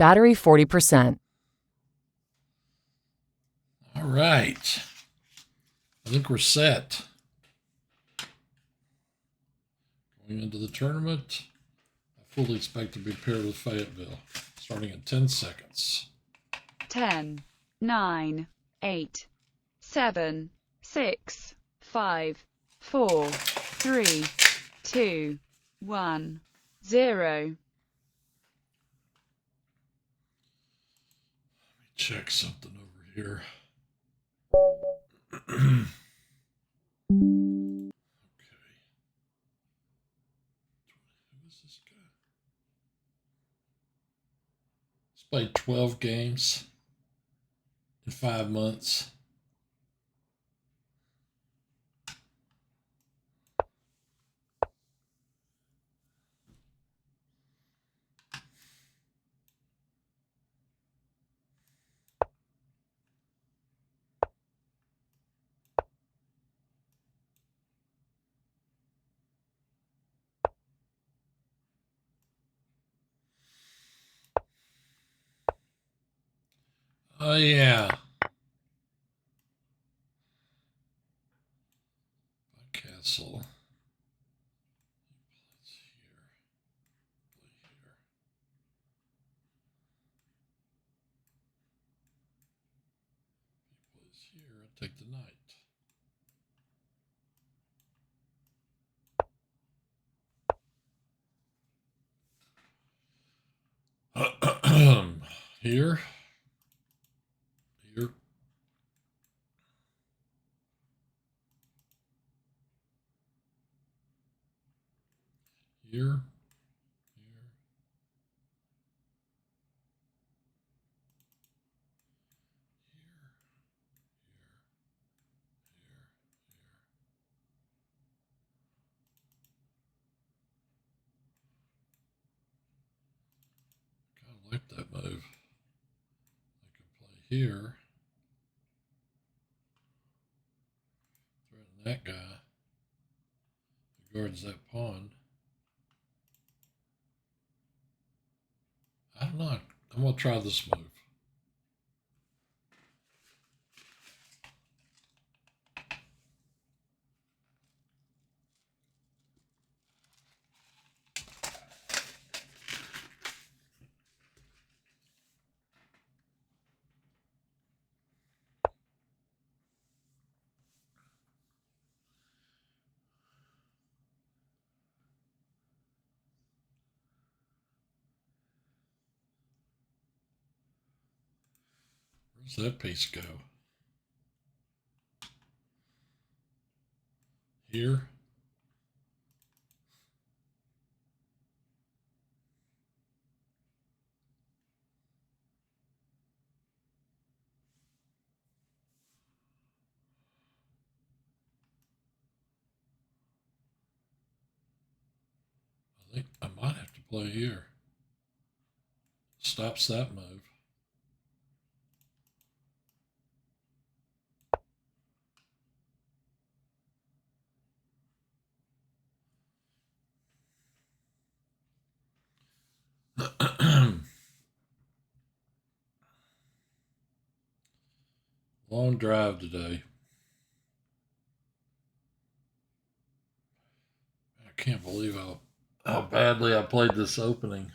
Battery 40%. All right. I think we're set. Going into the tournament, I fully expect to be paired with Fayetteville, starting in 10 seconds. 10, 9, 8, 7, 6, 5, 4, 3, 2, 1, 0. Check something over here. Okay. Who is this guy? He's played 12 games in 5 months. Oh, yeah. Castle. Let's here. Play here. He plays here. I take the knight. Here. Here. Here. Here. Kind of like that move. I can play here. Threaten that guy who guards that pawn. I don't know. I'm going to try this move. Where's that piece go? Here. I think I might have to play here. Stops that move. Long drive today. I can't believe how badly I played this opening.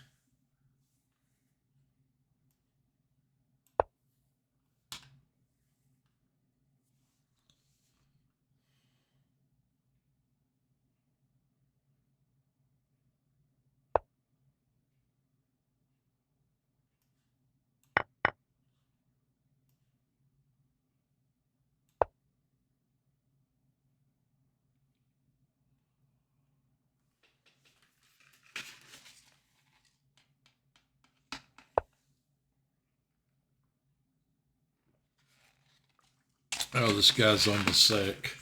Oh, this guy's on the sec.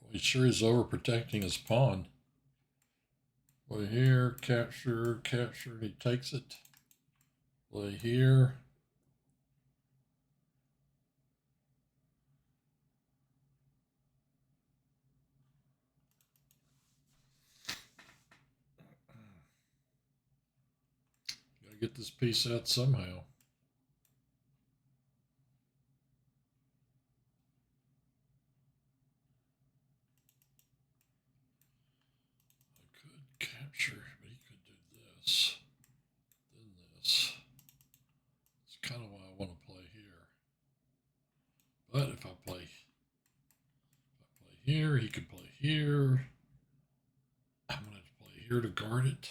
Well, he sure is overprotecting his pawn. Play here, capture, capture, he takes it. Play here. get this piece out somehow. I could capture, but he could do this, then this. It's kind of why I want to play here. But if I play here, he could play here. I'm going to have to play here to guard it.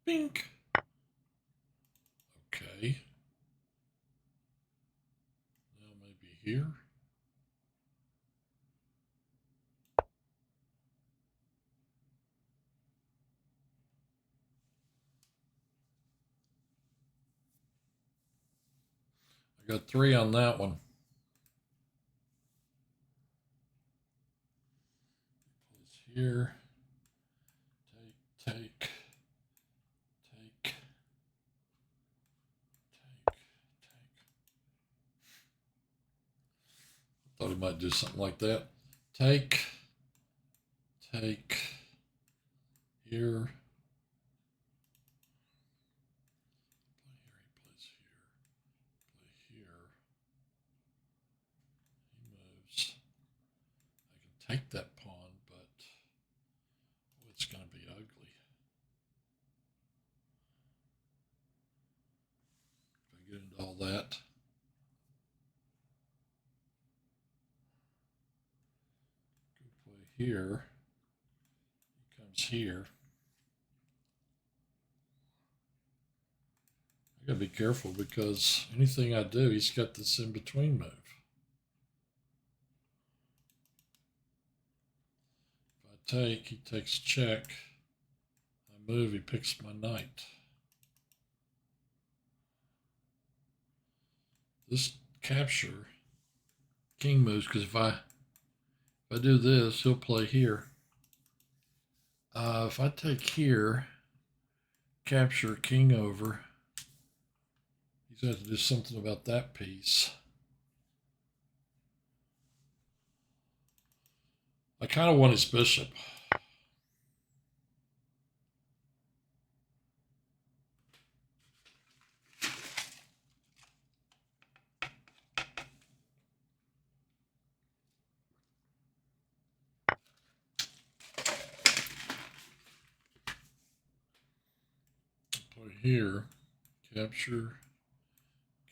Bink. Okay. Now maybe here. I got 3 on that one. Place here. Take. Thought he might do something like that. Take. Here. Play here. He plays here. Play here. He moves. I can take that pawn, but oh, it's going to be ugly. If I get into all that. Here, he comes here. I gotta be careful because anything I do, he's got this in between move. If I take, he takes check. I move, he picks my knight. This capture, king moves, because if I do this, he'll play here. If I take here, capture king over, he's going to have to do something about that piece. I kind of want his bishop. Here, capture,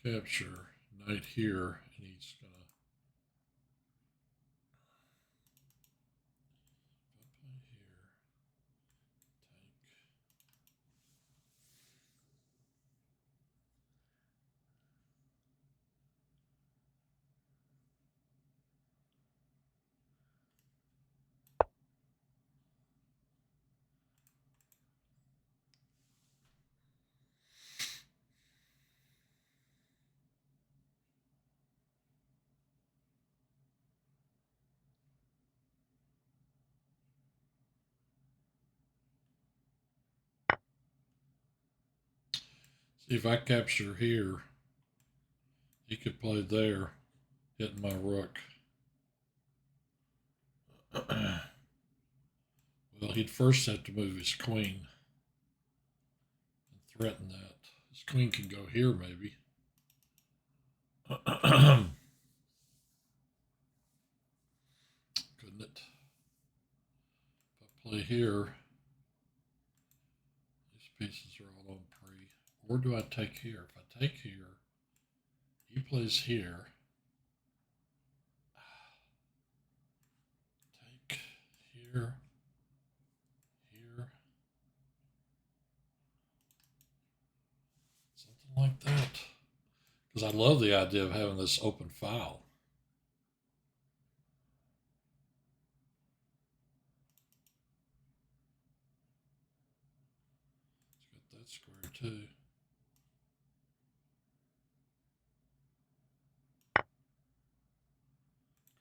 knight here, and he's gonna play here, see if I capture here, he could play there, hitting my rook. Well, he'd first have to move his queen and threaten that. His queen can go here, maybe. Couldn't it? If I play here, these pieces are all on pre. Or do I take here? If I take here, he plays here. Take here. Something like that. Because I love the idea of having this open file. It's got that square too.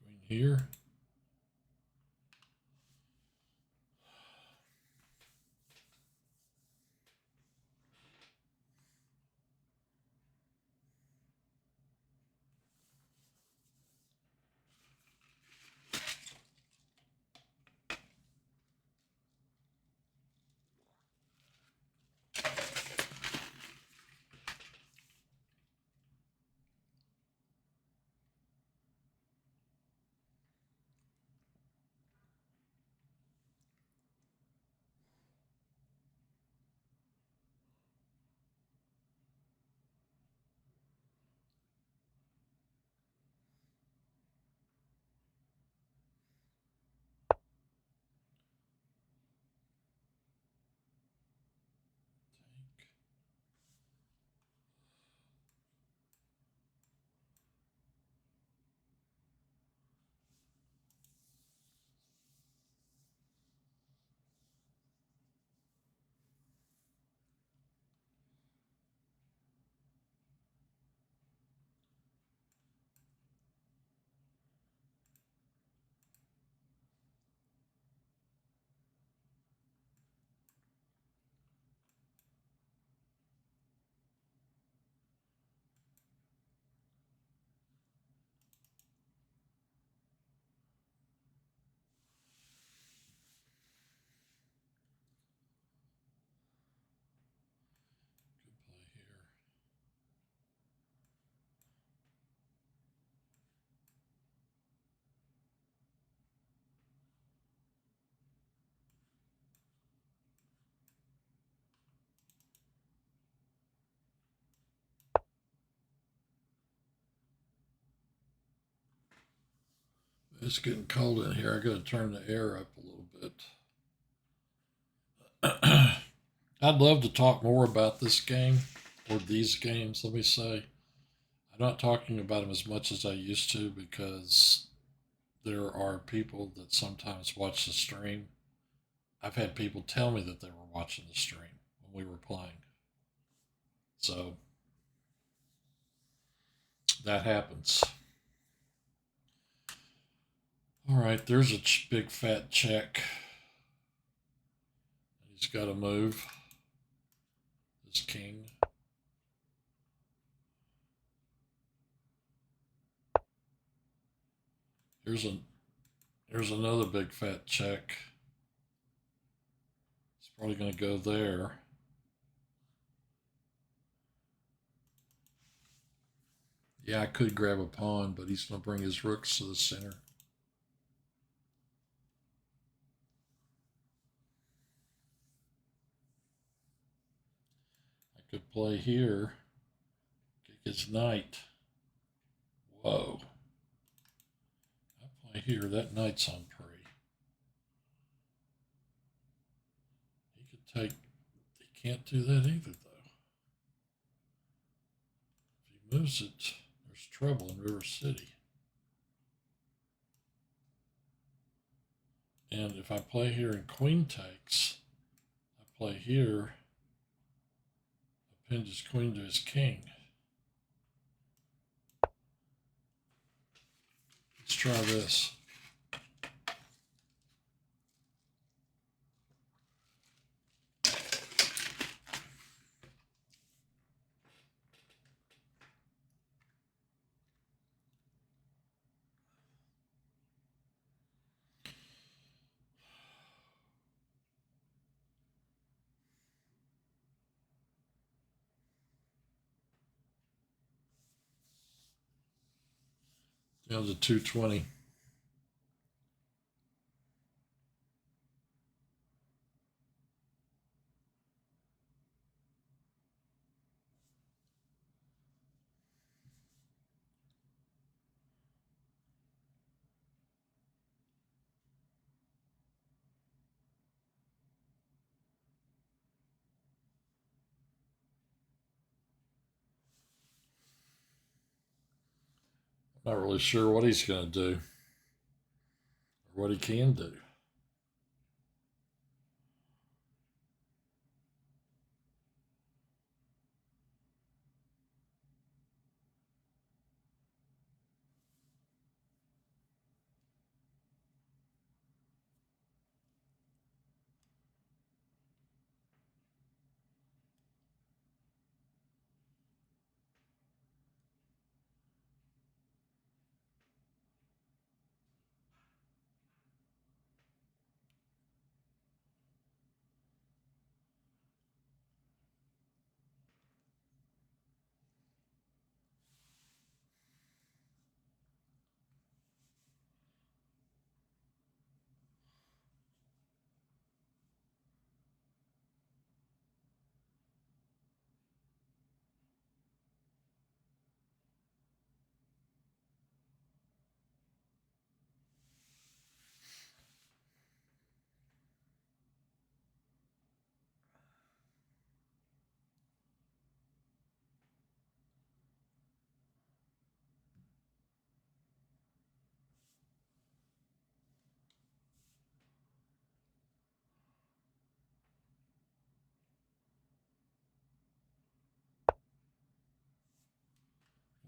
Queen here. It's getting cold in here. I got to turn the air up a little bit. I'd love to talk more about this game, or these games, let me say. I'm not talking about them as much as I used to because there are people that sometimes watch the stream. I've had people tell me that they were watching the stream when we were playing. So that happens. All right, there's a big fat check. He's got to move. This king. Here's another big fat check. It's probably going to go there. Yeah, I could grab a pawn, but he's going to bring his rooks to the center. I could play here, kick his knight. Whoa. I play here, that knight's on pre. He could take, he can't do that either, though. If he moves it, there's trouble in River City. And if I play here and queen takes, I play here, I pinned his queen to his king. Let's try this. Down to 220. Not really sure what he's going to do or what he can do.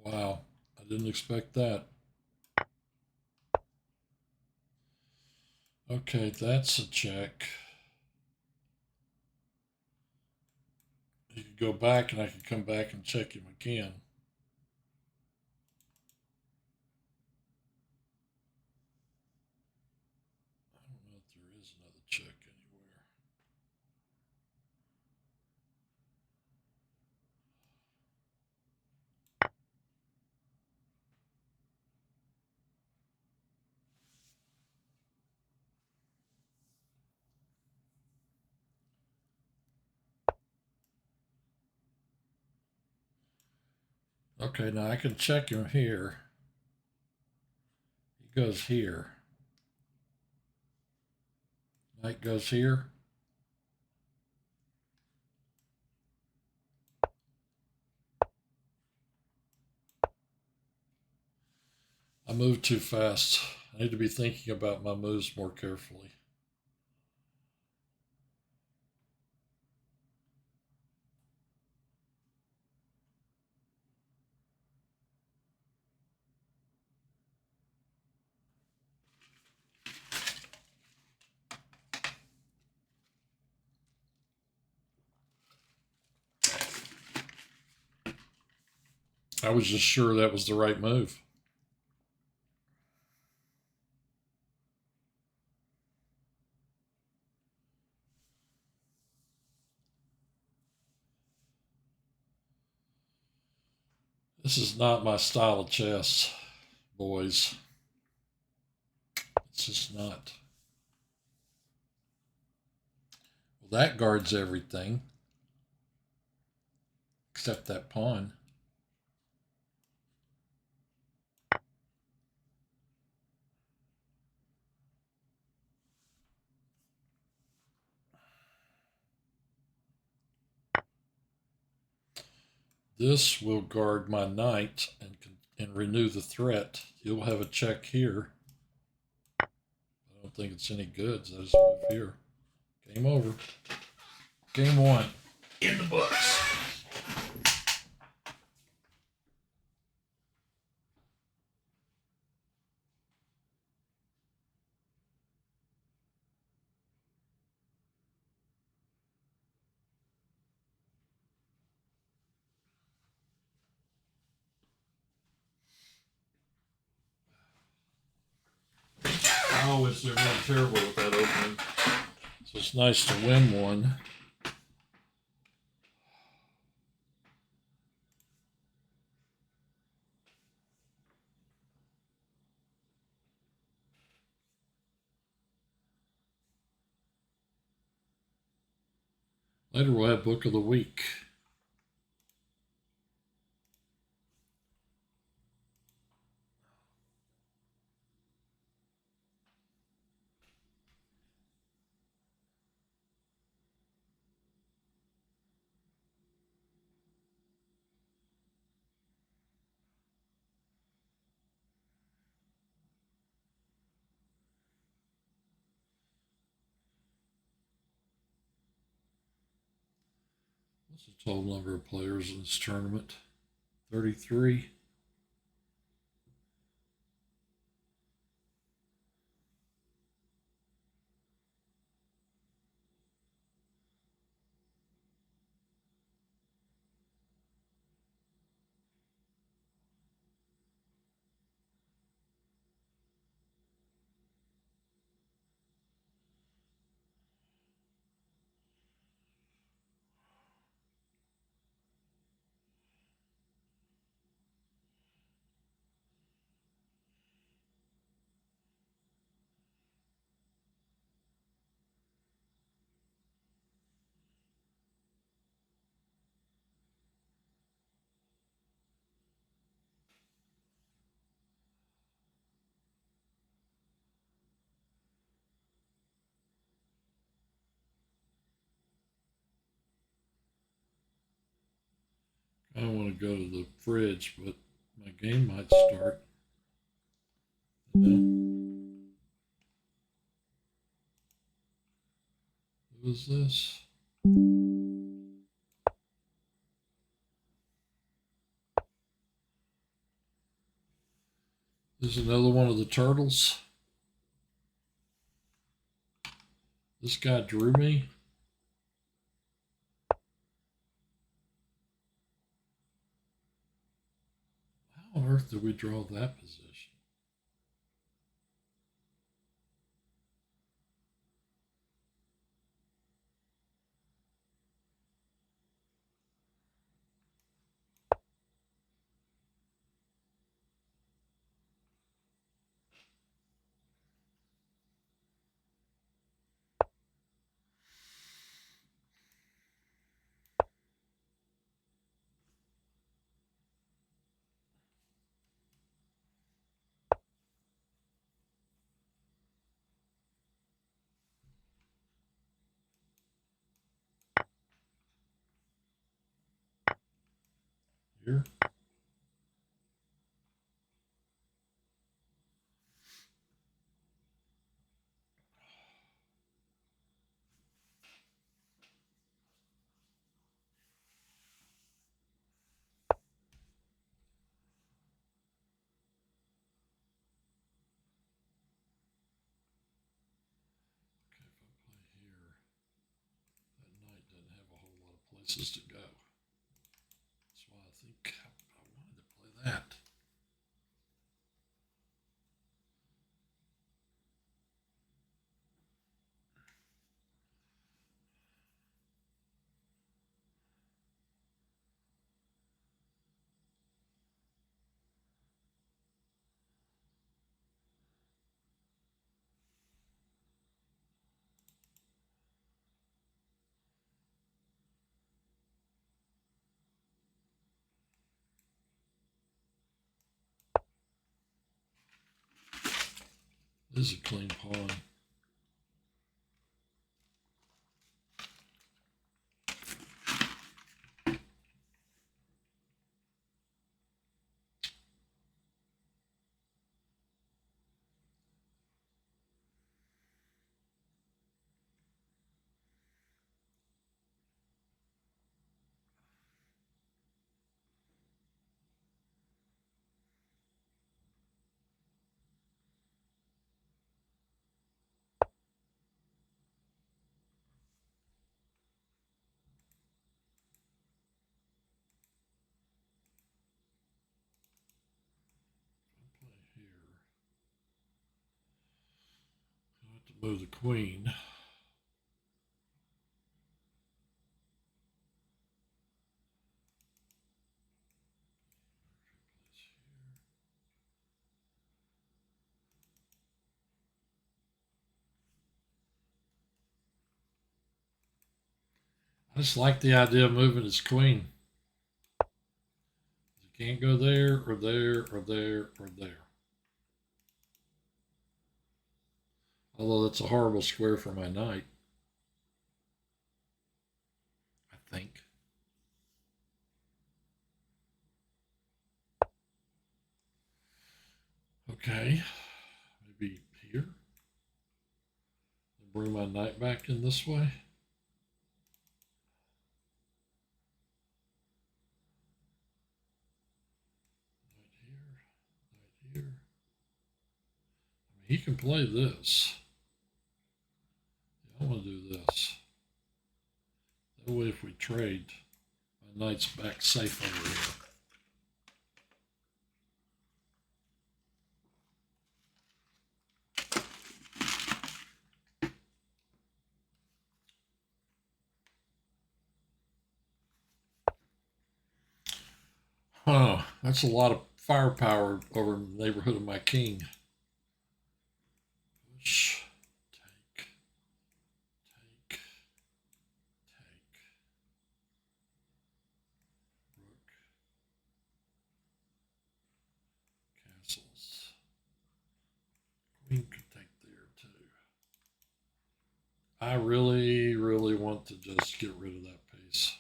Wow, I didn't expect that. Okay, that's a check. He could go back and I could come back and check him again. I don't know if there is another check anywhere. Okay, now I can check him here. He goes here. Knight goes here. I moved too fast. I need to be thinking about my moves more carefully. I was just sure that was the right move. This is not my style of chess, boys. It's just not. Well, that guards everything except that pawn. This will guard my knight and renew the threat. You'll have a check here. I don't think it's any good, so I just move here. Game over. Game one. In the books. I always do really terrible with that opening. So it's nice to win one. Later we'll have Book of the Week. What's the total number of players in this tournament? 33. I don't want to go to the fridge, but my game might start. Who is this? This is another one of the turtles. This guy drew me. How on earth did we draw that position? here. Okay, if I play here, that knight doesn't have a whole lot of places to go. That's why I think I wanted to play that. This is a clean pawn. Play here. I have to move the queen. I just like the idea of moving his queen. He can't go there or there or there or there. Although that's a horrible square for my knight, I think. Okay, maybe here. Bring my knight back in this way. Knight here, knight here. I mean, he can play this. Yeah, I want to do this. That way, if we trade, my knight's back safe over here. Oh, that's a lot of firepower over in the neighborhood of my king. Push, take, take, take, rook, castles. Queen could take there too. I really, really want to just get rid of that piece.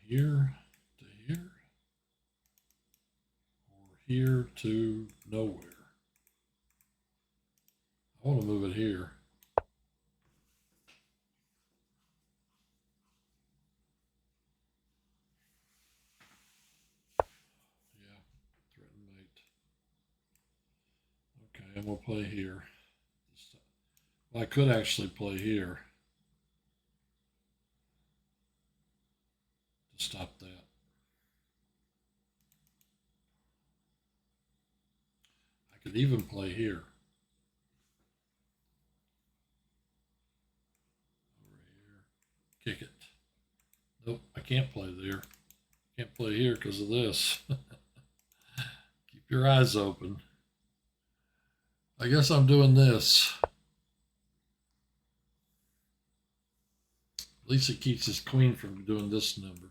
Here to here, or here to nowhere. I want to move it here. Yeah, threatened mate. Okay, I'm going to play here. Well, I could actually play here to stop that. I could even play here. Over here. Kick it. Nope, I can't play there. Can't play here because of this. Keep your eyes open. I guess I'm doing this. At least it keeps his queen from doing this number.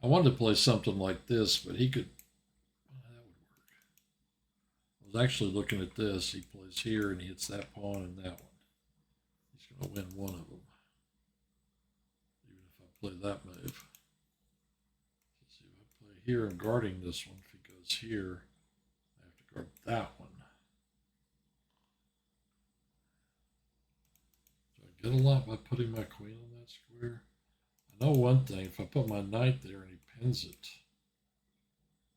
I wanted to play something like this, but he could. Well, that would work. I was actually looking at this. He plays here and he hits that pawn and that one. He's going to win one of them. Even if I play that move. Let's see if I play here. I'm guarding this one. If he goes here, I have to guard that one. Do I get a lot by putting my queen on that square? I know one thing. If I put my knight there and he pins it,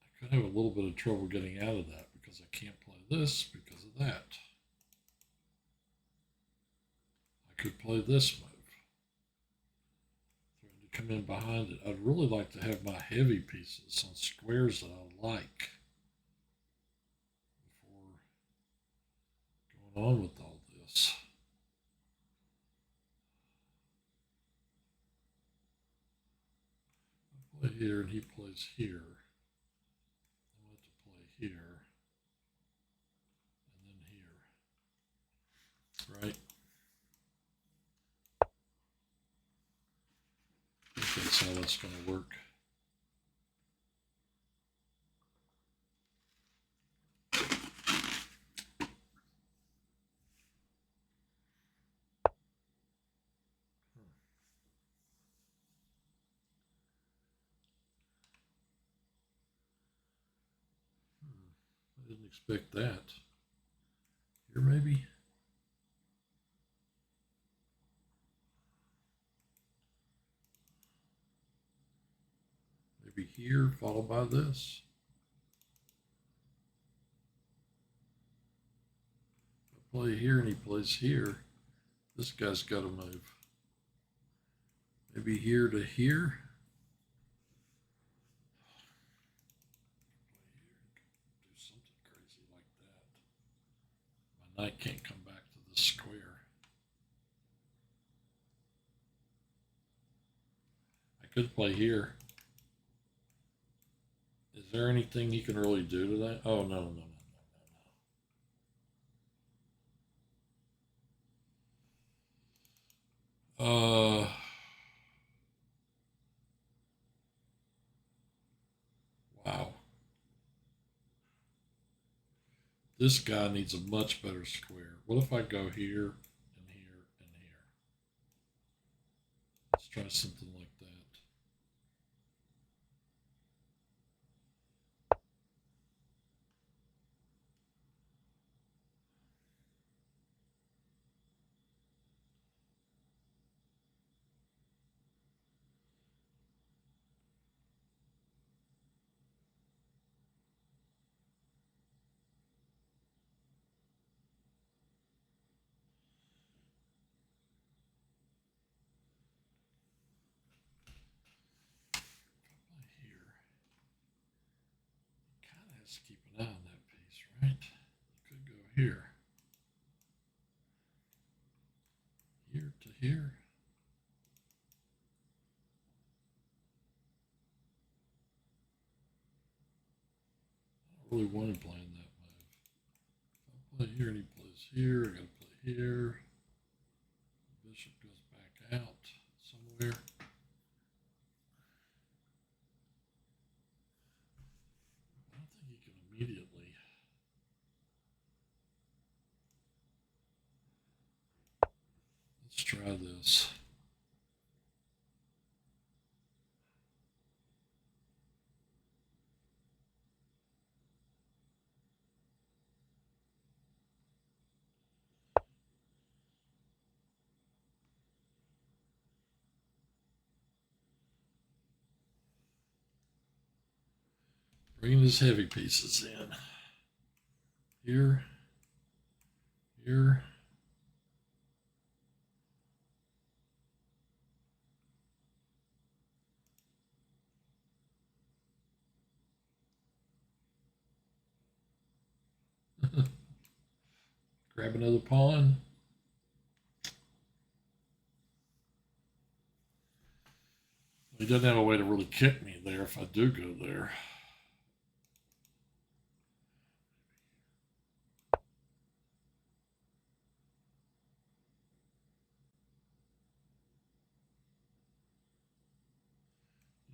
I could have a little bit of trouble getting out of that because I can't play this because of that. I could play this move. Trying to come in behind it. I'd really like to have my heavy pieces on squares that I like before going on with all this. I play here and he plays here. I want to play here and then here. Right? I think that's how that's going to work. I didn't expect that. Here, maybe? Maybe here, followed by this. If I play here and he plays here, this guy's got to move. Maybe here to here. Do something crazy like that. My knight can't come back to this square. I could play here. Is there anything he can really do to that? Oh, no. Wow. This guy needs a much better square. What if I go here and here and here? Let's try something like that. Here. Kind of has to keep an eye on that piece, right? Could go here. Here to here. I don't really want to play in that move. If I play here and he plays here, I gotta play here. The bishop goes back out somewhere. I don't think he can immediately. Let's try this. Bringing his heavy pieces in. Here. Here. Grab another pawn. He doesn't have a way to really kick me there if I do go there.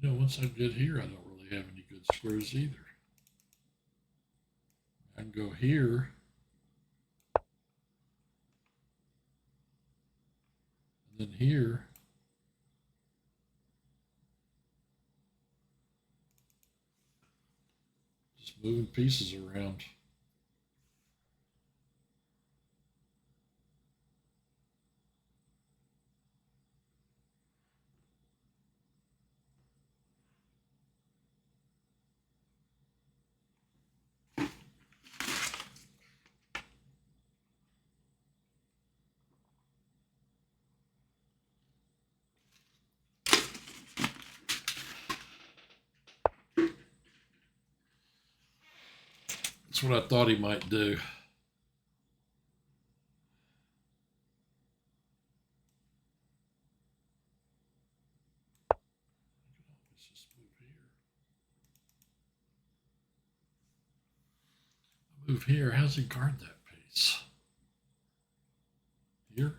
You know once I get here, I don't really have any good squares either. I can go here. And then here. Just moving pieces around. That's what I thought he might do. Let's just move here. Move here. How's he guard that piece? Here?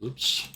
Oops.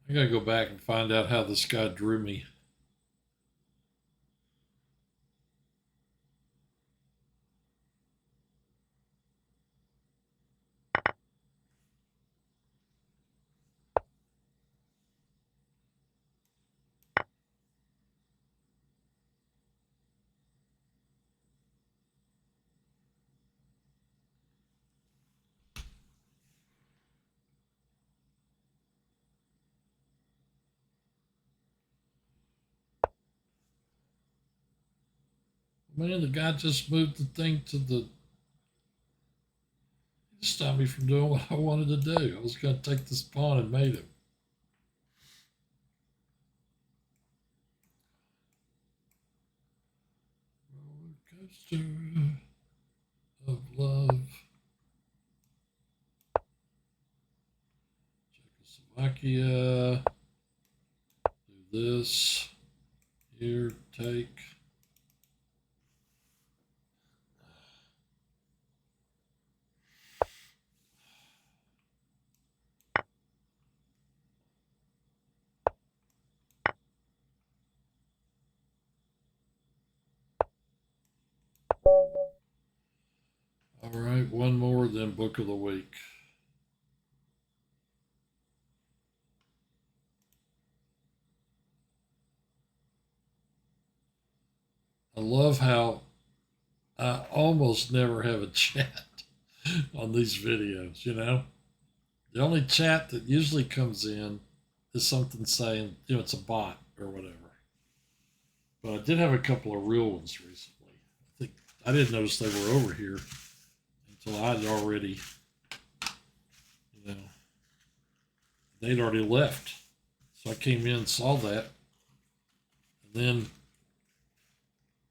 I gotta go back and find out how this guy drew me. Man, the guy just moved the thing to the. He stopped me from doing what I wanted to do. I was going to take this pawn and mate him. Roller coaster of love. Czechoslovakia. Do this. Here, take. All right, one more, then book of the week. I love how I almost never have a chat on these videos, you know? The only chat that usually comes in is something saying, you know, it's a bot or whatever. But I did have a couple of real ones recently. I think I didn't notice they were over here until I'd already, you know, they'd already left. So I came in and saw that. And then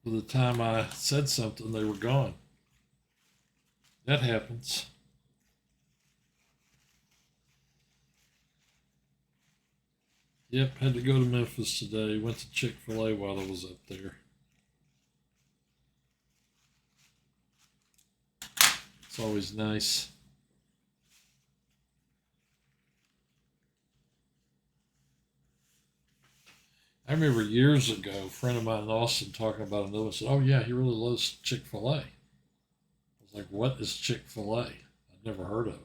by the time I said something, they were gone. That happens. Yep, had to go to Memphis today. Went to Chick-fil-A while I was up there. It's always nice. I remember years ago, a friend of mine in Austin talking about another one said, "Oh yeah, he really loves Chick-fil-A." I was like, "What is Chick-fil-A?" I'd never heard of it.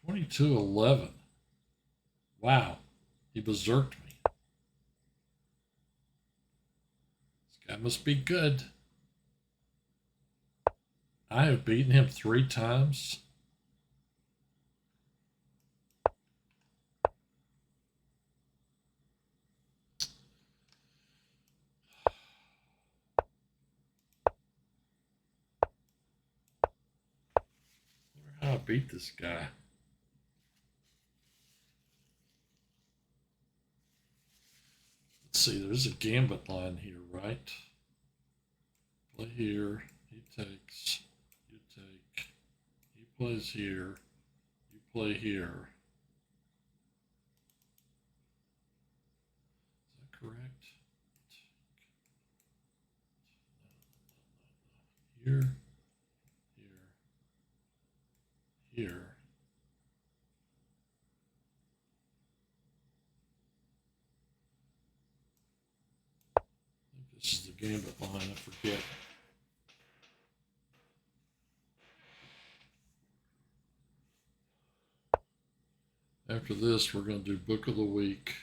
22-11. Wow, he berserked me. This guy must be good. I have beaten him 3 times. beat this guy. Let's see, there's a gambit line here, right? Play here, he takes, you take, he plays here, you play here. Is that correct? Here, here, here. I think this is the gambit line, I forget. After this, we're going to do Book of the Week.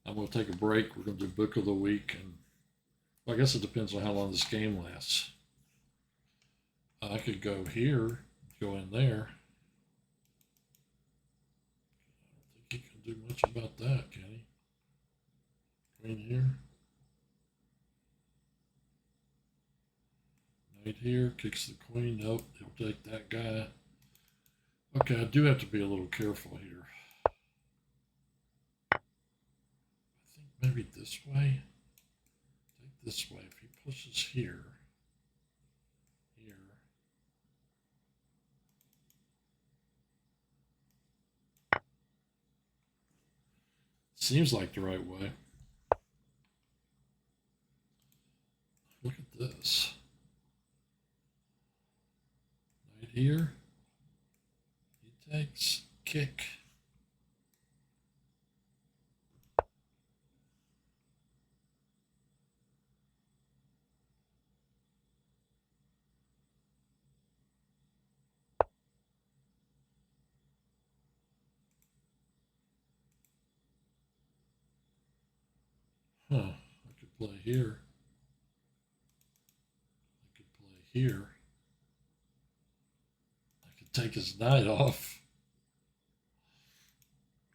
I'm going to take a break. We're going to do Book of the Week. And well, I guess it depends on how long this game lasts. I could go here, go in there. I don't think he can do much about that, can he? Queen here. Knight here, kicks the queen. Nope, he'll take that guy. Okay, I do have to be a little careful here. I think maybe this way. Take this way. If he pushes here, here. Seems like the right way. Look at this. Knight here. He takes, kick. Huh, I could play here. I could play here. I could take his knight off.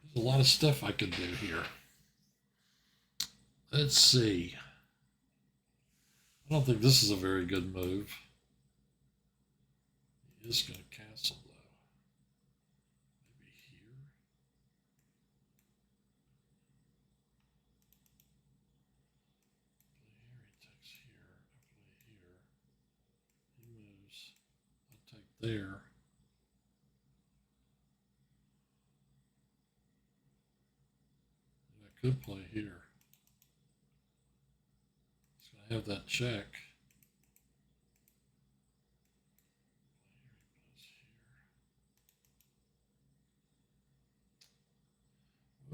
There's a lot of stuff I could do here. Let's see. I don't think this is a very good move. He is going to castle, though. Maybe here. Play here, he takes here. I play here. He moves. I take there. And I could play here. It's going to have that check.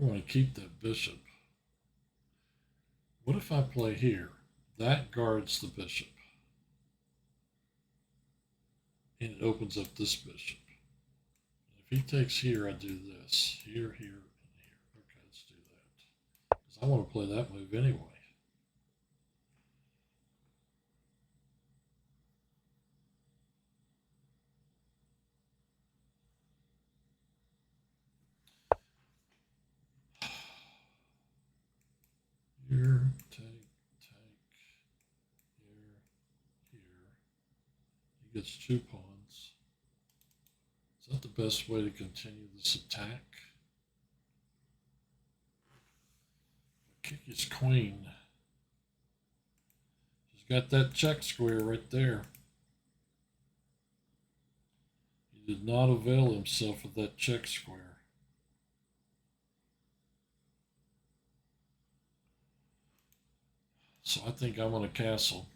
I want to keep that bishop. What if I play here? That guards the bishop. And it opens up this bishop. If he takes here, I do this. Here, here, and here. Okay, let's do that. Because I want to play that move anyway. Here, take, here, here. He gets 2 pawns. Is that the best way to continue this attack? Kick his queen. He's got that check square right there. He did not avail himself of that check square. So I think I'm going to castle.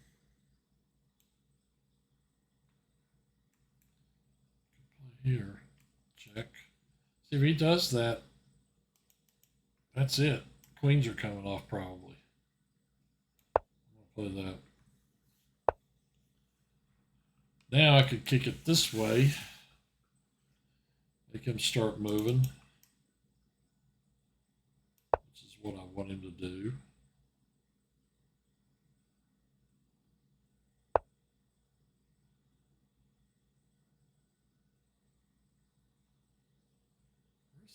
Play here, check. See, if he does that, that's it. Queens are coming off probably. I'm going to play that. Now I could kick it this way. Make him start moving. This is what I want him to do.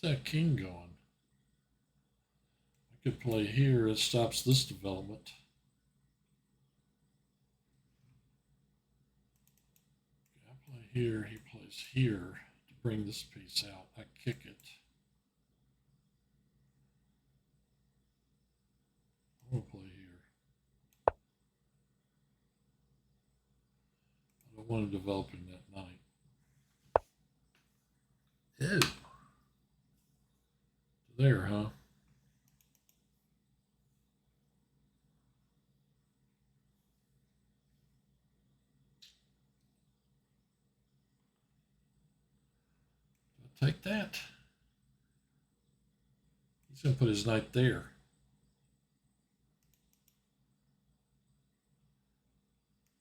Where's that king going? I could play here. It stops this development. I play here. He plays here. bring this piece out. I kick it. I'm going to play here. I don't want to develop in that night. Ew. There, huh? Take that. He's going to put his knight there.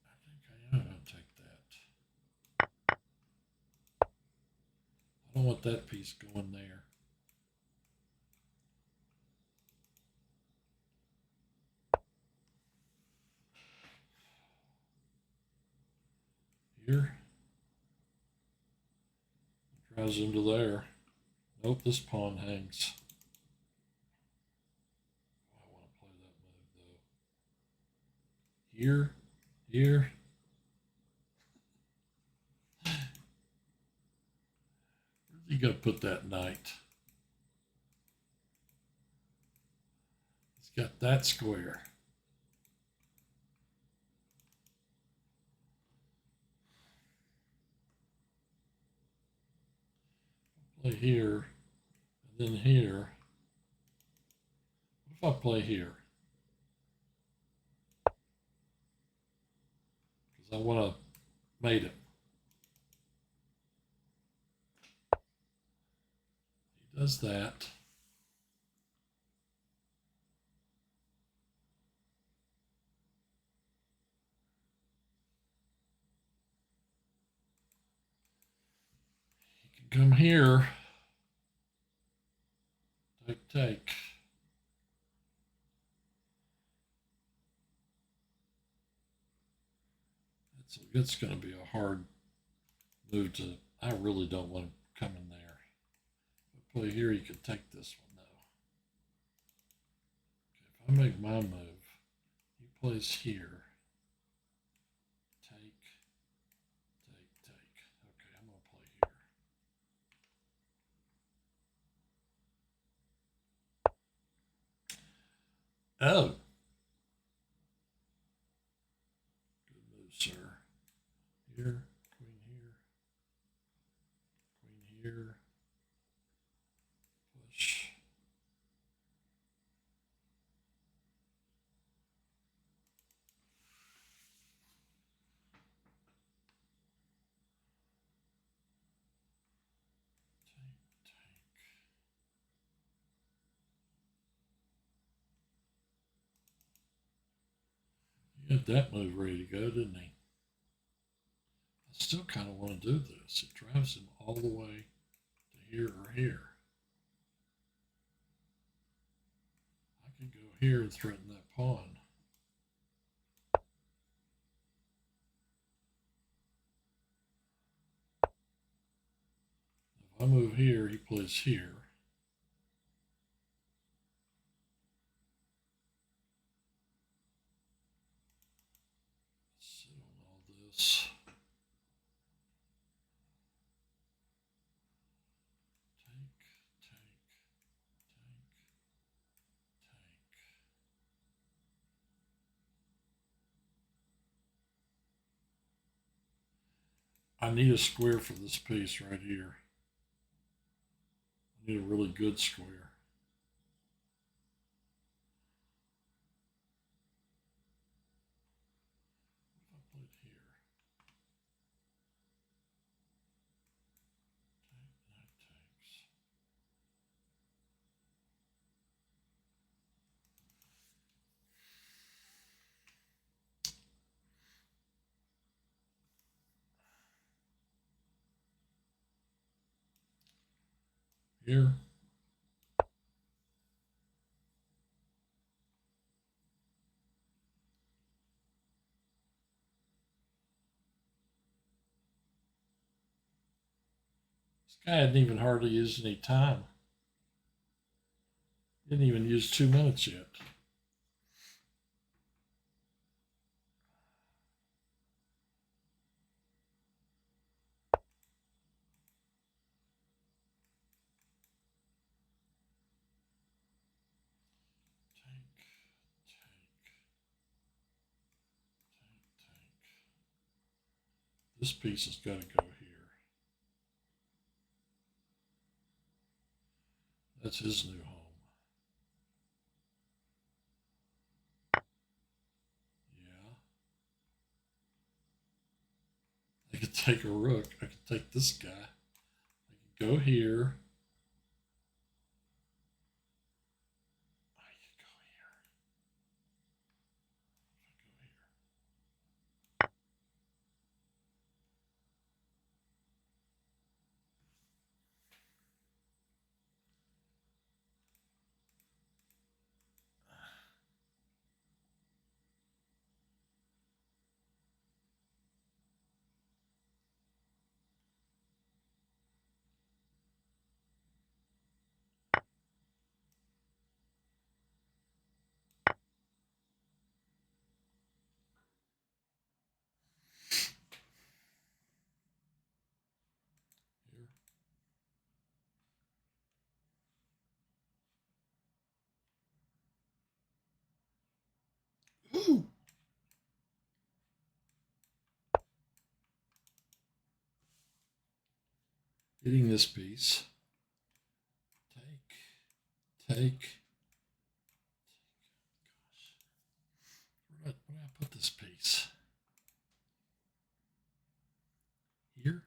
I think I am going to take that. I don't want that piece going there. Here. Drives him to there. Nope, this pawn hangs. I want to play that move though. Here, here. Where's he gonna put that knight? He's got that square. Play here, and then here. What if I play here? Because I want to mate him. He does that. He can come here. Take. It's going to be a hard move to. I really don't want him coming there. If I play here, he can take this one though. Okay, if I make my move, he plays here. Take. Okay, I'm going to play here. Oh. Good move, sir. Here, queen here, push. Take. He had that move ready to go, didn't he? I still kind of want to do this. It drives him all the way to here or here. I could go here and threaten that pawn. If I move here, he plays here. Let's sit on all this. I need a square for this piece right here. I need a really good square. If I played here. Knight takes. Here. This guy hadn't even hardly used any time. Didn't even use 2 minutes yet. This piece has got to go here. That's his new home. Yeah. I could take a rook. I could take this guy. I could go here. I could go here. I could go here. Here. Ooh. Hitting this piece. Take. Gosh. Where did I put this piece? Here?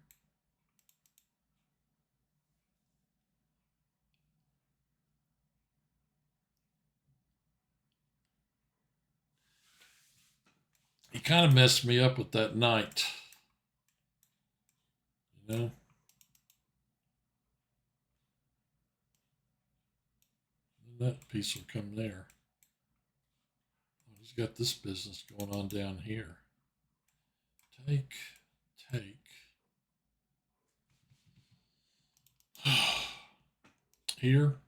He kind of messed me up with that knight. You know? And that piece will come there. Oh, he's got this business going on down here. Take. Here.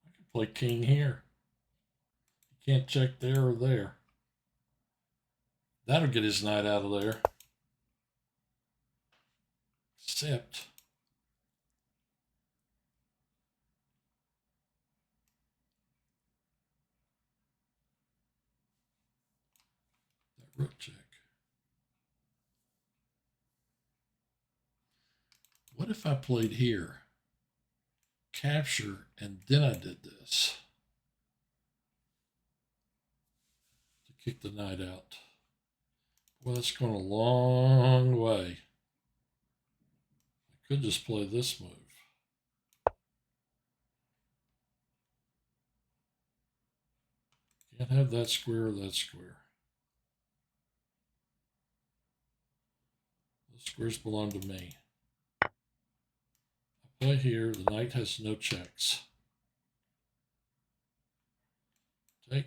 I could play king here. You can't check there or there. That'll get his knight out of there. Except that rook check. What if I played here? Capture, and then I did this to kick the knight out. Well, it's going a long way. I could just play this move. Can't have that square or that square. Those squares belong to me. I play here. The knight has no checks. Take.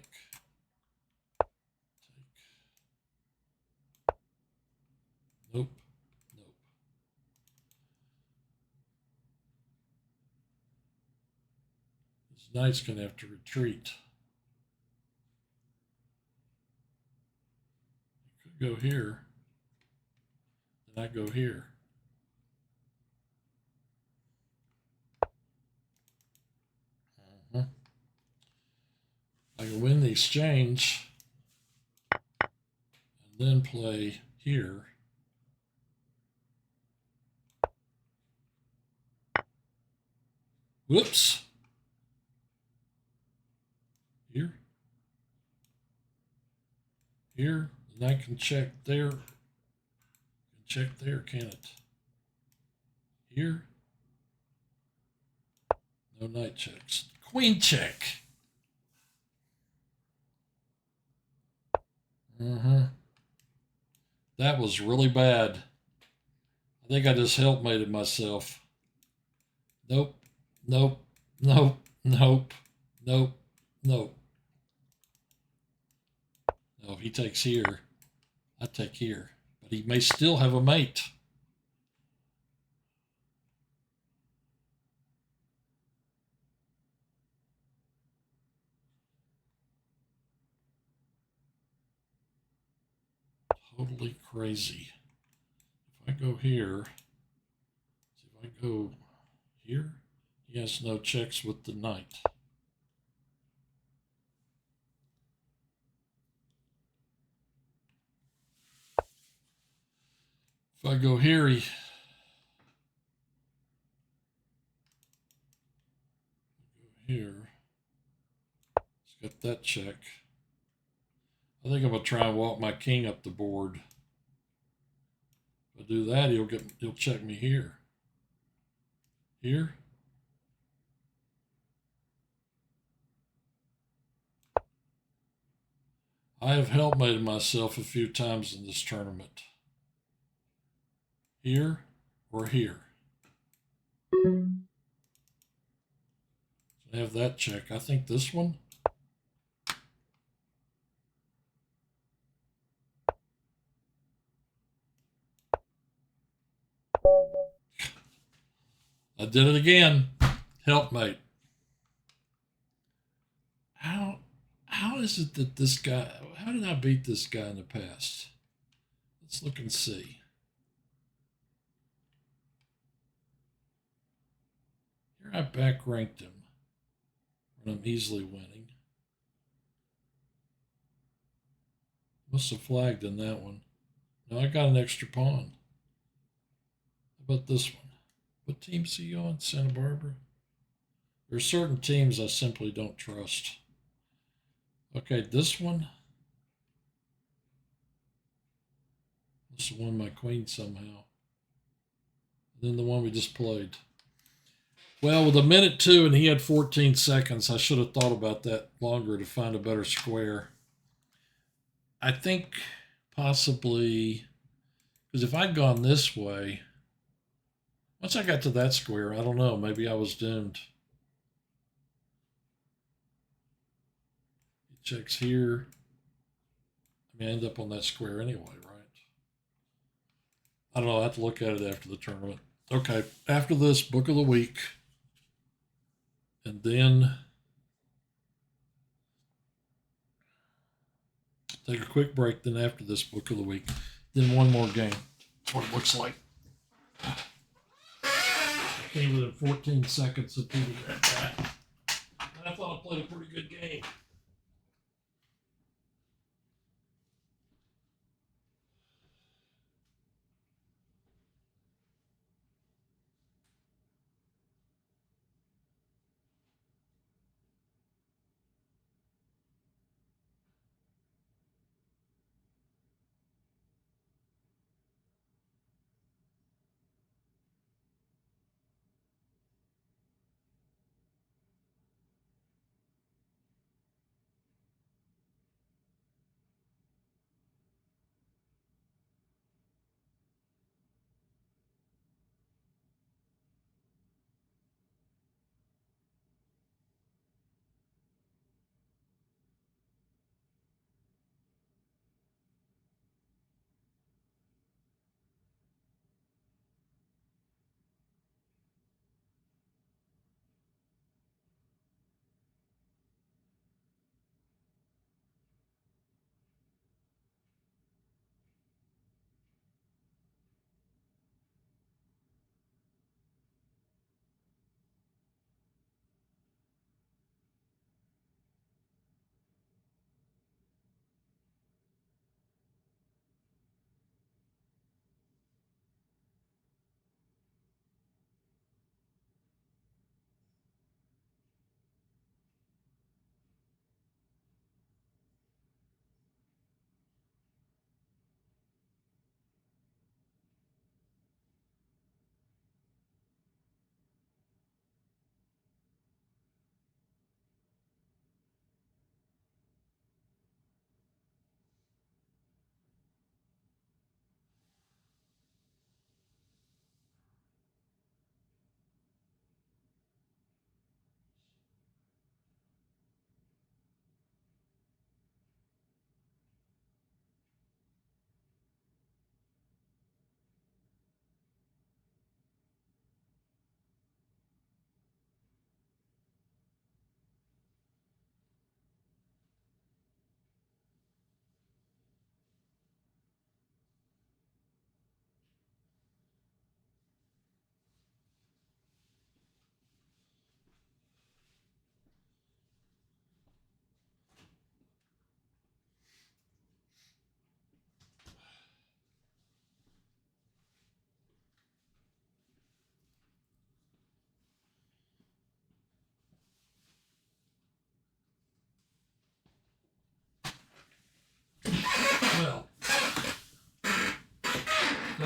Nope. This knight's going to have to retreat. You could go here. Then I go here. I can win the exchange and then play here. Whoops. Here. Here. And I can check there. Check there, can it? Here. No knight checks. Queen check. That was really bad. I think I just helpmated myself. Nope. Nope. Nope. Nope. Nope. Nope. No, if he takes here, I take here. But he may still have a mate. Totally crazy. If I go here, see if I go here, he has no checks with the knight. If I go here, he here. He's got that check. I think I'm gonna try and walk my king up the board. If I do that, he'll check me here. Here. I have helpmated myself a few times in this tournament. Here or here. I have that check. I think this one. I did it again. Helpmate. How is it that this guy, how did I beat this guy in the past? Let's look and see. Here I back ranked him. And I'm easily winning. Must have flagged in that one. No, I got an extra pawn. How about this one? What team's he on? Santa Barbara? There are certain teams I simply don't trust. Okay, this one. This won my queen somehow. And then the one we just played. Well, with a minute 2 and he had 14 seconds, I should have thought about that longer to find a better square. I think possibly, because if I'd gone this way, once I got to that square, I don't know, maybe I was doomed. He checks here. I mean, I end up on that square anyway, right? I don't know. I have to look at it after the tournament. Okay, after this, book of the week. And then take a quick break. Then after this, book of the week. Then one more game. That's what it looks like. I came within 14 seconds of beating that guy. I thought I played a pretty good game.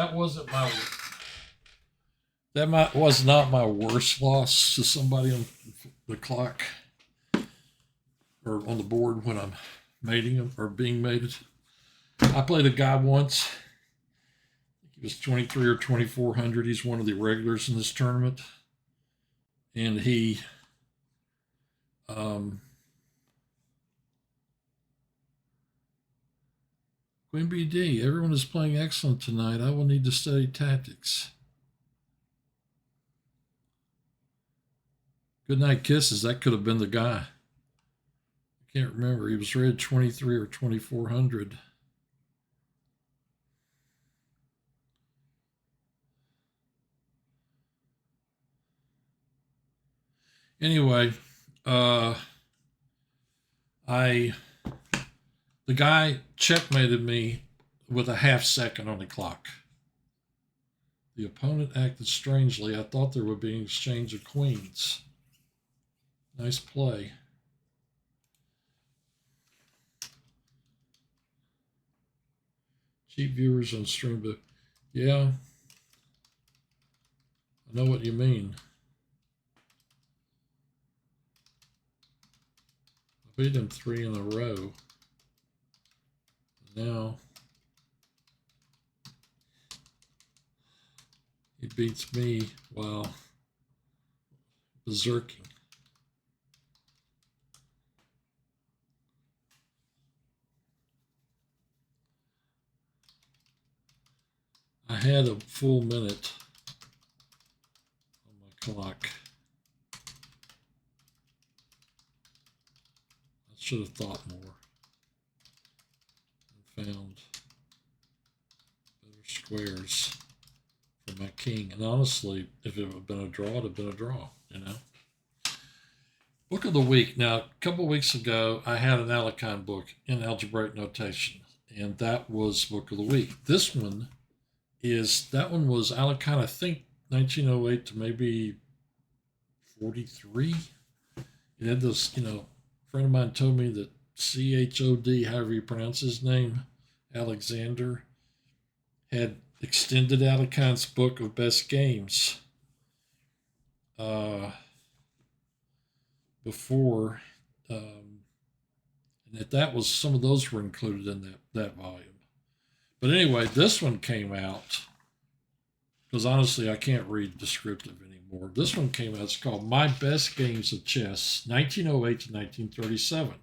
that wasn't my. Was not my worst loss to somebody on the clock or on the board when I'm mating them or being mated. I played a guy once. He was 23 or 2400. He's one of the regulars in this tournament, and he Queen BD, everyone is playing excellent tonight. I will need to study tactics. Good night kisses. That could have been the guy. I can't remember. He was rated 23 or 2400. Anyway, the guy checkmated me with a half second on the clock. The opponent acted strangely. I thought there would be an exchange of queens. Nice play. Cheap viewers on stream, but yeah, I know what you mean. I beat him 3 in a row. Now he beats me while berserking. I had a full minute on my clock. I should have thought more and found better squares for my king. And honestly, if it would have been a draw, it would have been a draw, you know. Book of the week. Now, a couple of weeks ago, I had an Alekhine book in algebraic notation, and that was book of the week. This one was Alekhine, I think, 1908 to maybe 43. It had this, a friend of mine told me that CHOD, however you pronounce his name, Alexander, had extended Alekhine's book of best games before, and that was, some of those were included in that volume. But anyway, this one came out, because honestly, I can't read descriptive anymore. This one came out, it's called My Best Games of Chess, 1908 to 1937.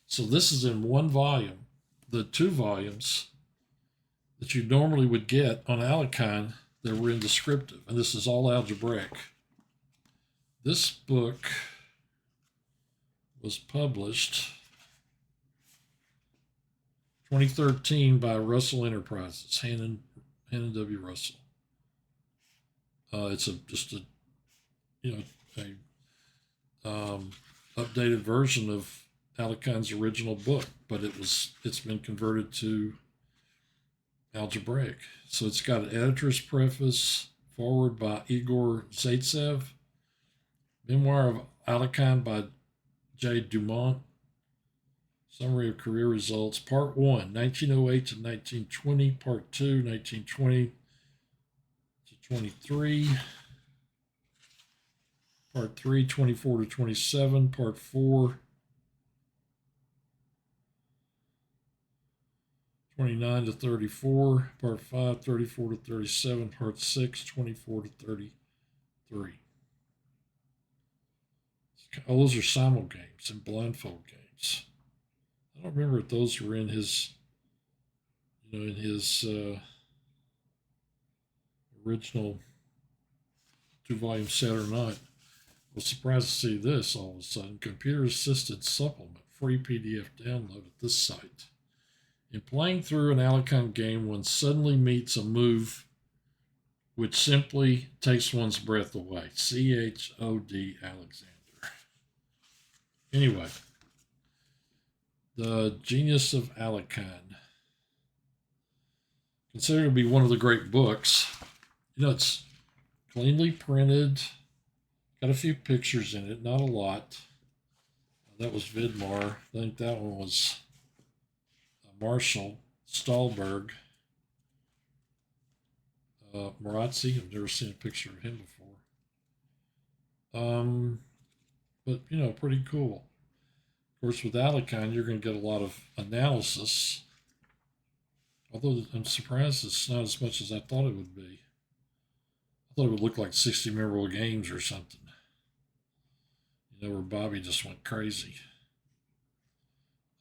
So this is in one volume. The 2 volumes that you normally would get on Alekhine, they were in descriptive, and this is all algebraic. This book was published 2013 by Russell Enterprises, Hannon W. Russell. It's just a updated version of Alekhine's original book, but it's been converted to algebraic. So it's got an editor's preface, foreword by Igor Zaitsev, memoir of Alekhine by J. Dumont, summary of career results, part 1, 1908 to 1920, part 2, 1920 to 23, part 3, 24 to 27, part 4, 29 to 34, part 5, 34 to 37, part 6, 24 to 33. Oh, those are simul games and blindfold games. I don't remember if those were in his, original 2-volume set or not. I was surprised to see this all of a sudden. Computer-assisted supplement, free PDF download at this site. In playing through an Alekhine game, one suddenly meets a move which simply takes one's breath away. CHOD Alexander. Anyway, The Genius of Alekhine. Considered to be one of the great books. It's cleanly printed. Got a few pictures in it, not a lot. That was Vidmar. I think that one was Marshall Stolberg. Marazzi. I've never seen a picture of him before. But you know, pretty cool. Of course, with Alicon, you're going to get a lot of analysis. Although I'm surprised it's not as much as I thought it would be. I thought it would look like 60 memorable games or something. You know, where Bobby just went crazy.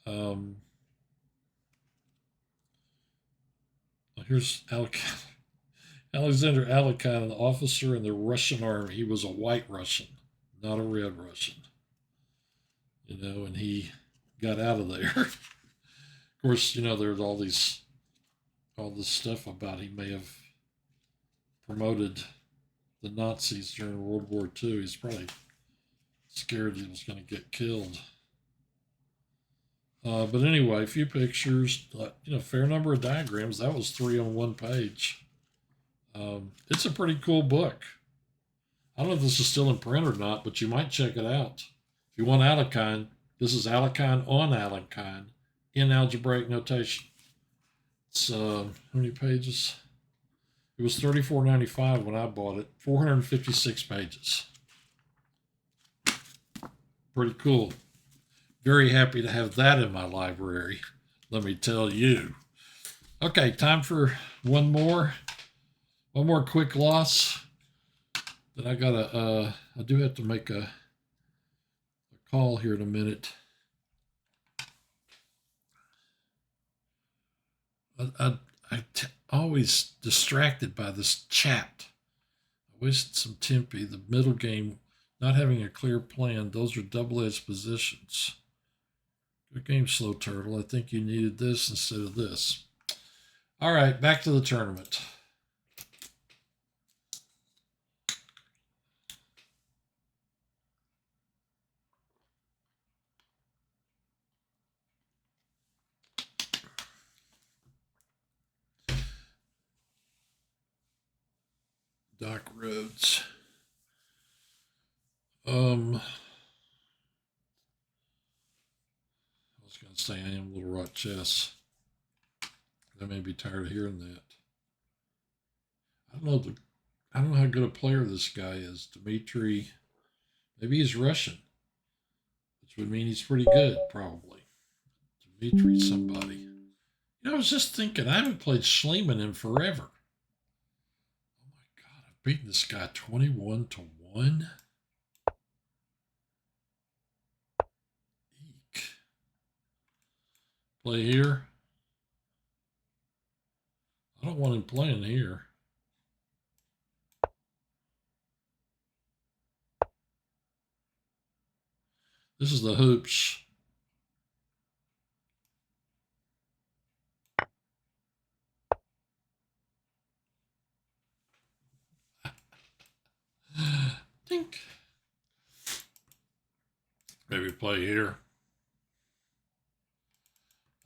Um, here's Alexander Alikhan, an officer in the Russian army. He was a white Russian, not a red Russian. You know, and he got out of there. Of course, you know, there's all this stuff about he may have promoted the Nazis during World War II. He's probably scared he was going to get killed. But anyway, a few pictures, you know, fair number of diagrams. That was 3 on 1 page. It's a pretty cool book. I don't know if this is still in print or not, but you might check it out. If you want Alicon, this is Alicon on Alicon in algebraic notation. It's how many pages? It was $34.95 when I bought it. 456 pages. Pretty cool. Very happy to have that in my library, let me tell you. Okay, time for one more quick loss. Then I do have to make a call here in a minute. I'm always distracted by this chat. I wasted some Tempe. The middle game, not having a clear plan. Those are double-edged positions. Good game, Slow Turtle. I think you needed this instead of this. All right, back to the tournament. Doc Rhodes. I was going to say I am Little Rock Chess. I may be tired of hearing that. I don't know how good a player this guy is. Dmitry, maybe he's Russian, which would mean he's pretty good, probably. Dmitry somebody. You know, I was just thinking, I haven't played Schliemann in forever. Oh my God, I've beaten this guy 21-1. Eek. Play here. I don't want him playing here. This is the hoops. Think. Maybe play here.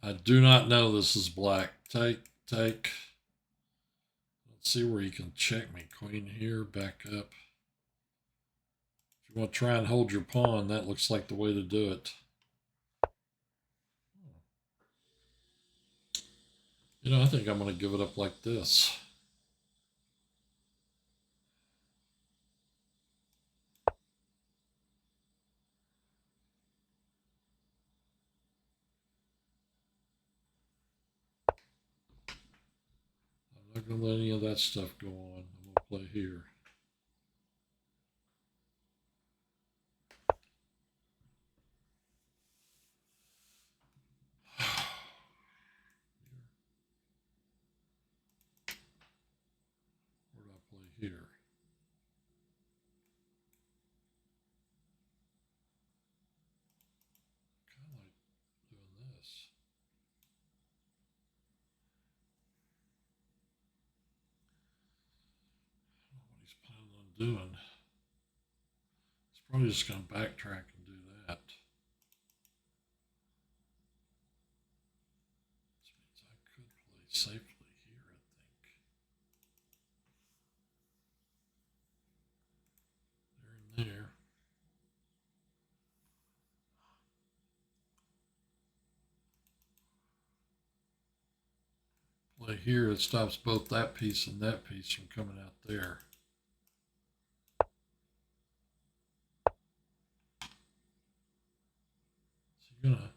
I do not know this is black. Take. Let's see where you can check me. Queen here, back up. If you want to try and hold your pawn, that looks like the way to do it. You know, I think I'm going to give it up like this. I'm not going to let any of that stuff go on. I'm going to play here. Where do I play here? Kind of like doing this. I don't know what he's planning on doing. He's probably just going to backtrack and do that. Which means I could play safely here, I think. There and there. Play here, it stops both that piece and that piece from coming out there. So you're gonna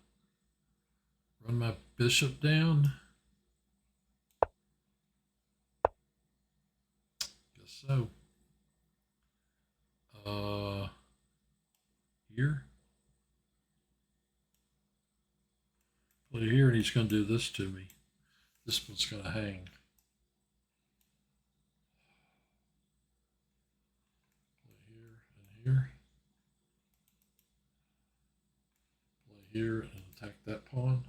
run my bishop down? Guess so. Here? Play here and he's gonna do this to me. This one's gonna hang. Play here and here. Play here and attack that pawn.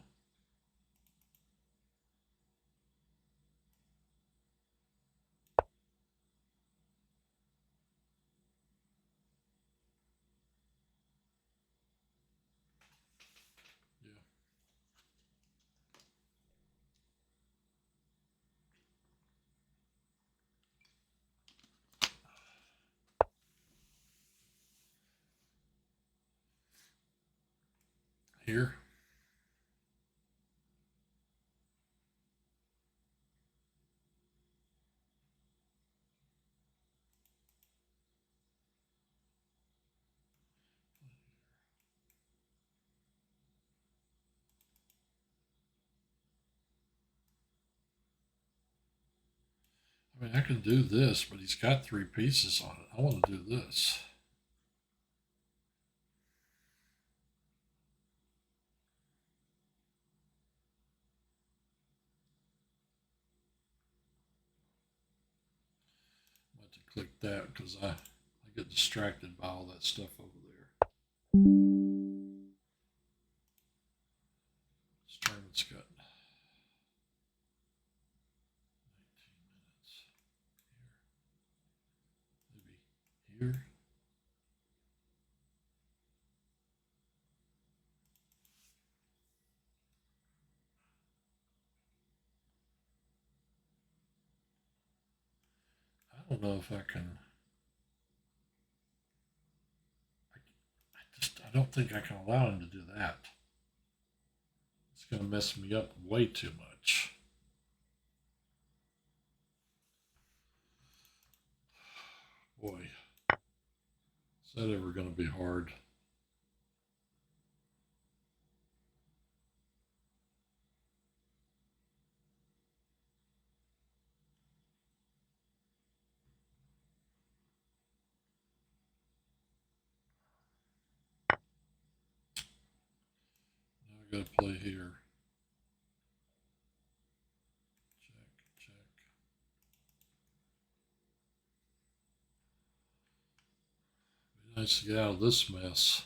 Yeah. Here. I mean, I can do this, but he's got 3 pieces on it. I want to do this. I'm about to click that because I get distracted by all that stuff over there. This tournament's got 19 minutes. Here. Maybe here. I don't know if I can. I don't think I can allow him to do that. It's going to mess me up way too much. Boy, is that ever going to be hard? Now I got to play here. Check, check. Be nice to get out of this mess.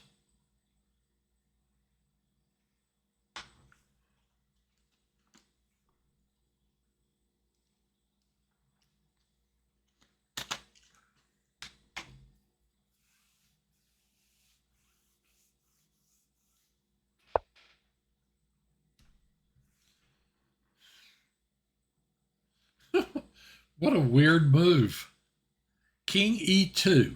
What a weird move. King E2. Wow.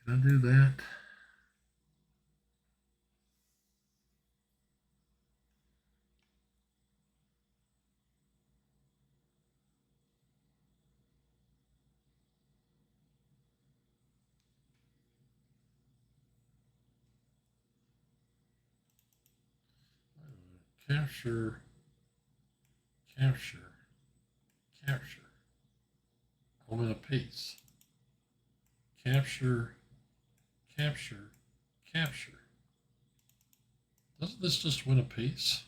Can I do that? Capture, capture, capture. I win a piece. Capture, capture, capture. Doesn't this just win a piece?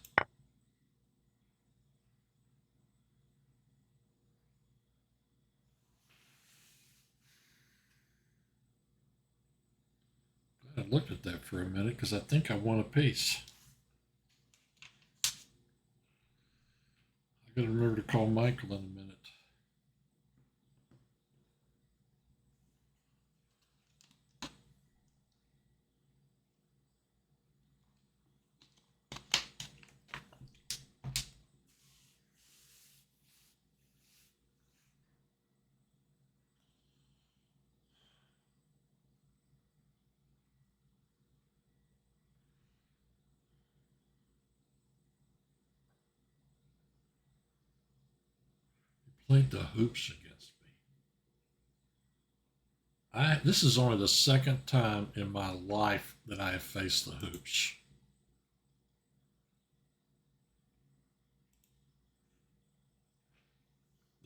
I looked at that for a minute because I think I won a piece. I gotta remember to call Michael in a minute. He played the hoops against me. This is only the second time in my life that I have faced the hoops.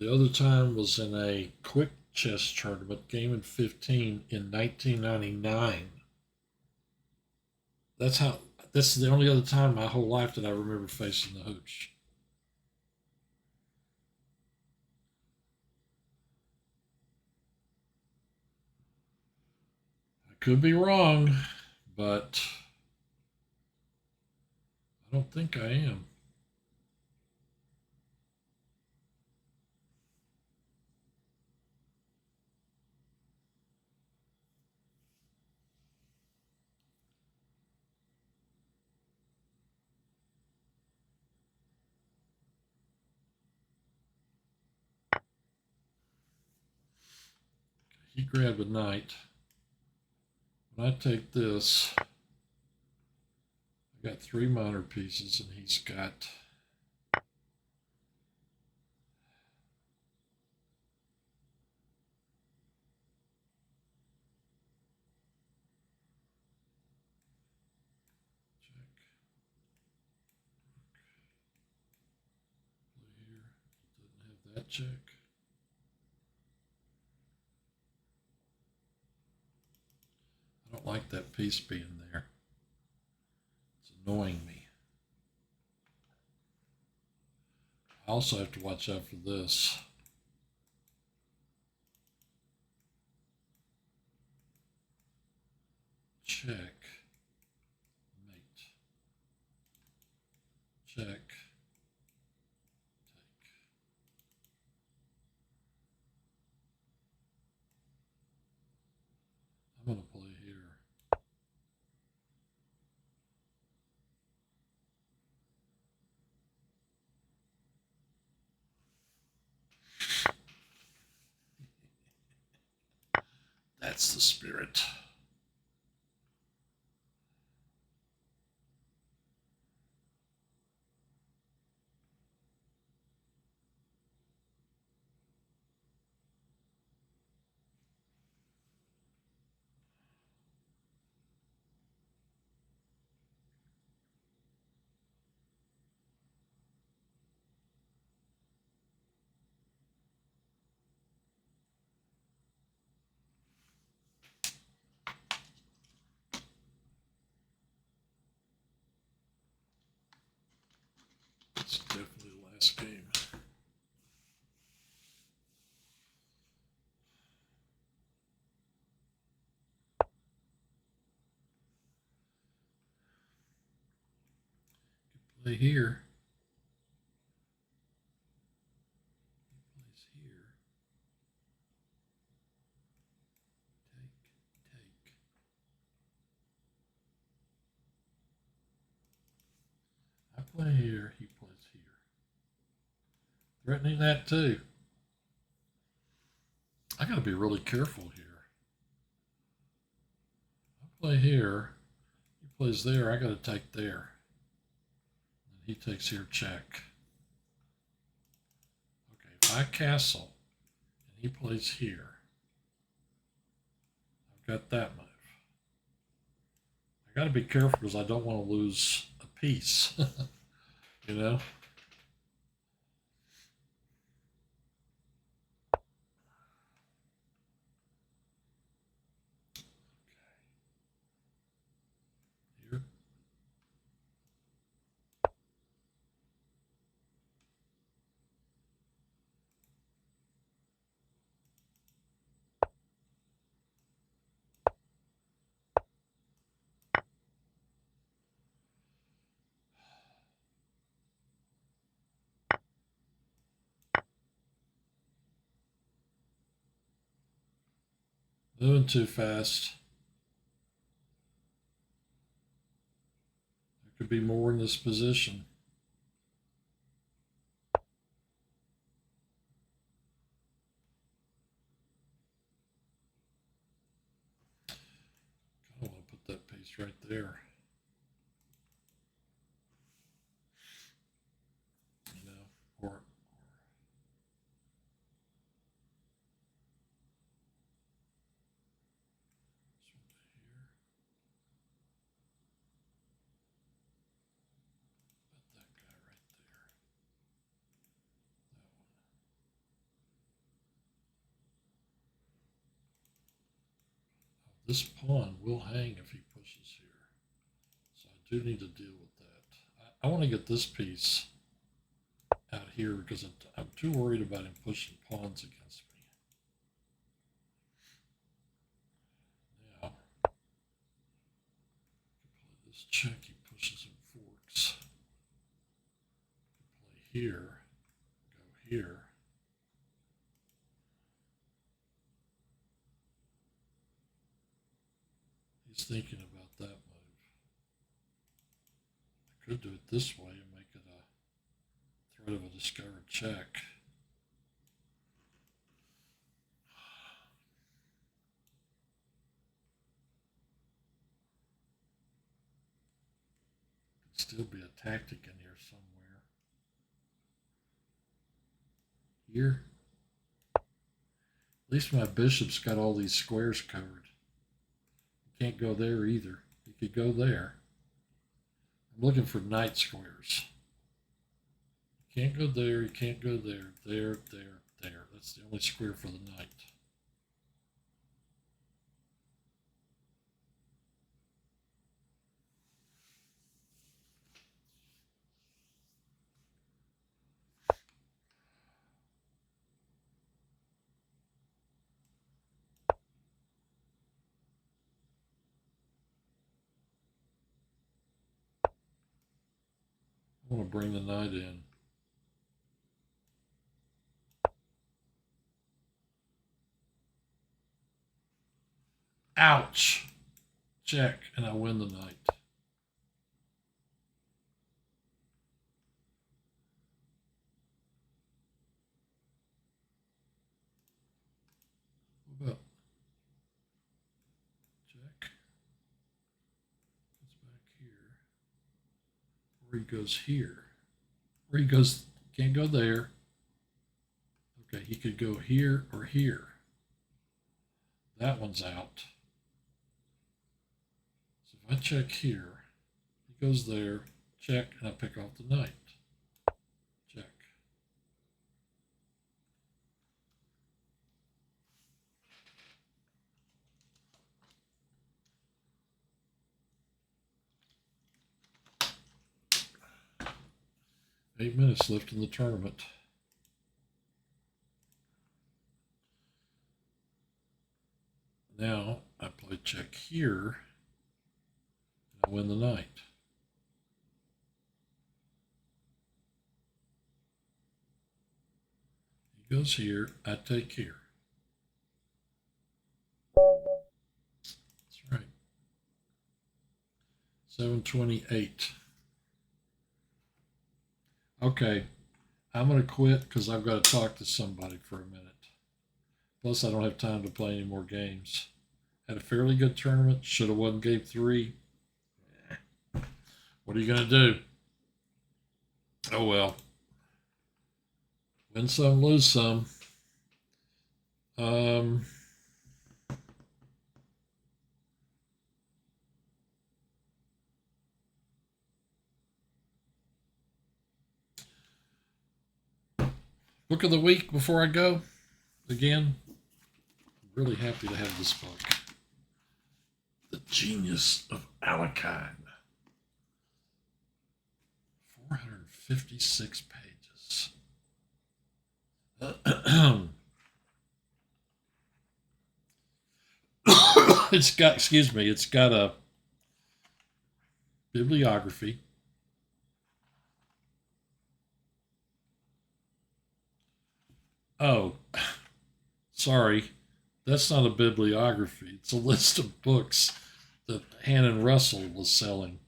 The other time was in a quick chess tournament, Game in 15 in 1999. That's the only other time in my whole life that I remember facing the hoops. I could be wrong, but I don't think I am. He grabbed a knight. When I take this, I got 3 minor pieces, and he's got check. Play here. Doesn't have that check. I don't like that piece being there. It's annoying me. I also have to watch out for this. Check. Mate. Check. Take. I'm going to play here. That's the spirit. It's definitely the last game. Play here. He plays here. Take. I play here. He plays here. Threatening that too. I got to be really careful here. I play here. He plays there. I got to take there. And he takes here. Check. Okay, if I castle and he plays here, I've got that move. I got to be careful because I don't want to lose a piece. You know? Here. Moving too fast. There could be more in this position. I want to put that piece right there. You know, or here. Put that guy right there. That one. This pawn will hang if he pushes here. So I do need to deal with that. I want to get this piece out here because I'm too worried about him pushing pawns against me. Now, play this check, he pushes and forks. Play here, go here. He's thinking about that move. I could do it this way and make it a threat of a discovered check. Could still be a tactic in here somewhere. Here. At least my bishop's got all these squares covered. Can't go there either. He could go there. I'm looking for knight squares. You can't go there. You can't go there. There. That's the only square for the knight. I want to bring the knight in. Ouch! Check, and I win the knight. What about check? Goes back here. Or he goes here. Or he goes, can't go there. Okay, he could go here or here. That one's out. So if I check here, he goes there, check, and I pick off the knight. Check. Eight minutes left in the tournament. Now I play check here, and I win the knight. He goes here, I take here. That's right. 728. Okay, I'm going to quit because I've got to talk to somebody for a minute. Plus, I don't have time to play any more games. Had a fairly good tournament. Should have won game 3. What are you going to do? Oh, well. Win some, lose some. Book of the week before I go. Again, I'm really happy to have this book. The Genius of Alekhine. 456 pages. It's got a bibliography. Oh, sorry. That's not a bibliography. It's a list of books that Hannon Russell was selling.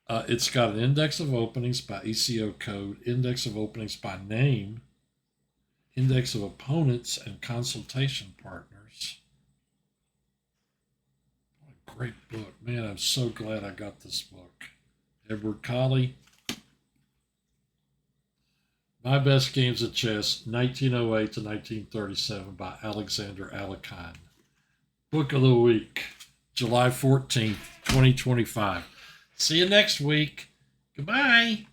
It's got an index of openings by ECO code, index of openings by name, index of opponents, and consultation partners. What a great book. Man, I'm so glad I got this book. Edward Colley. My Best Games of Chess, 1908 to 1937 by Alexander Alekhine. Book of the Week, July 14th, 2025. See you next week. Goodbye.